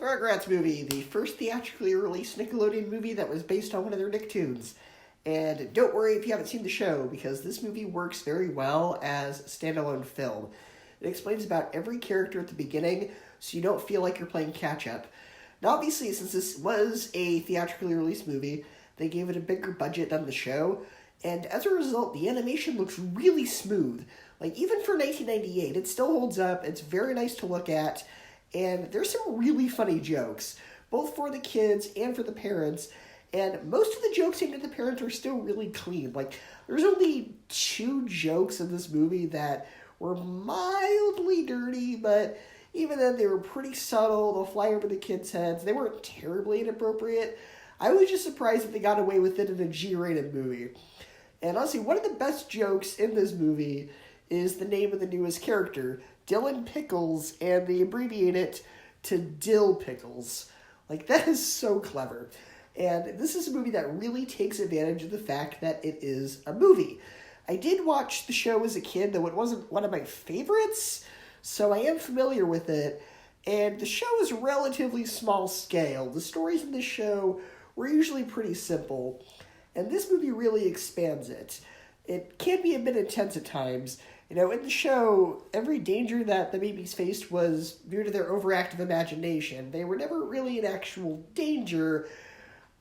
Rugrats Movie, the first theatrically released Nickelodeon movie that was based on one of their Nicktoons. And don't worry if you haven't seen the show, because this movie works very well as a standalone film. It explains about every character at the beginning, so you don't feel like you're playing catch-up. Now, obviously, since this was a theatrically released movie, they gave it a bigger budget than the show, and as a result, the animation looks really smooth. Like, even for 1998, it still holds up, it's very nice to look at, and there's some really funny jokes, both for the kids and for the parents, and most of the jokes aimed at the parents are still really clean. Like, there's only 2 jokes in this movie that were mildly dirty, but even then they were pretty subtle. They'll fly over the kids' heads. They weren't terribly inappropriate. I was just surprised that they got away with it in a G-rated movie. And honestly, one of the best jokes in this movie is the name of the newest character, Dylan Pickles, and they abbreviate it to Dill Pickles. Like, that is so clever. And this is a movie that really takes advantage of the fact that it is a movie. I did watch the show as a kid, though it wasn't one of my favorites, so I am familiar with it. And the show is relatively small scale. The stories in this show were usually pretty simple, and this movie really expands it. It can be a bit intense at times. You know, in the show, every danger that the babies faced was due to their overactive imagination. They were never really in actual danger,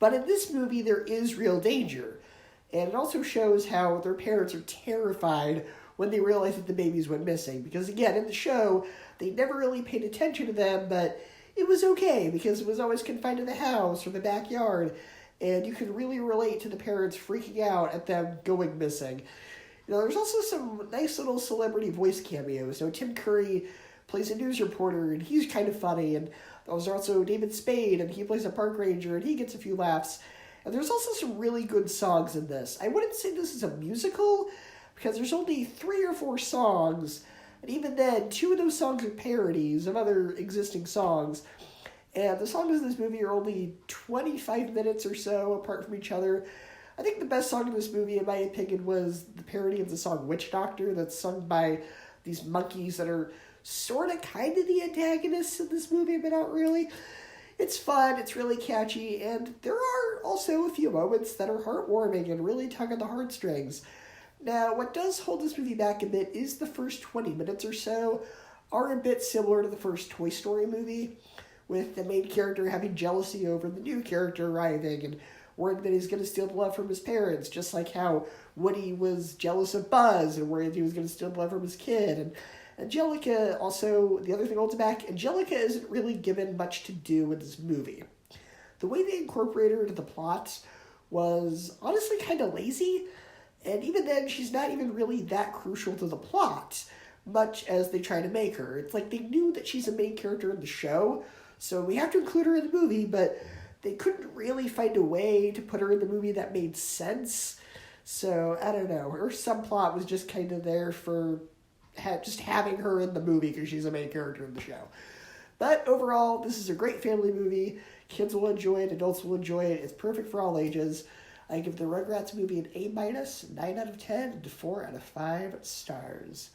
but in this movie, there is real danger. And it also shows how their parents are terrified when they realize that the babies went missing. Because again, in the show, they never really paid attention to them, but it was okay because it was always confined to the house or the backyard. And you could really relate to the parents freaking out at them going missing. You know, there's also some nice little celebrity voice cameos. So Tim Curry plays a news reporter, and he's kind of funny. And there's also David Spade, and he plays a park ranger, and he gets a few laughs. And there's also some really good songs in this. I wouldn't say this is a musical, because there's only 3 or 4 songs. And even then, 2 of those songs are parodies of other existing songs. And the songs in this movie are only 25 minutes or so apart from each other. I think the best song in this movie, in my opinion, was the parody of the song Witch Doctor that's sung by these monkeys that are sort of kind of the antagonists in this movie, but not really. It's fun, it's really catchy, and there are also a few moments that are heartwarming and really tug on the heartstrings. Now, what does hold this movie back a bit is the first 20 minutes or so are a bit similar to the first Toy Story movie, with the main character having jealousy over the new character arriving and worried that he's going to steal the love from his parents, just like how Woody was jealous of Buzz and worried he was going to steal the love from his kid. And Angelica also, the other thing holds back, Angelica isn't really given much to do in this movie. The way they incorporated her into the plot was honestly kind of lazy, and even then she's not even really that crucial to the plot, much as they try to make her. It's like they knew that she's a main character in the show, so we have to include her in the movie, but they couldn't really find a way to put her in the movie that made sense. So, I don't know, her subplot was just kind of there for just having her in the movie because she's a main character in the show. But overall, this is a great family movie. Kids will enjoy it, adults will enjoy it. It's perfect for all ages. I give the Rugrats movie an A-, 9 out of 10, and 4 out of 5 stars.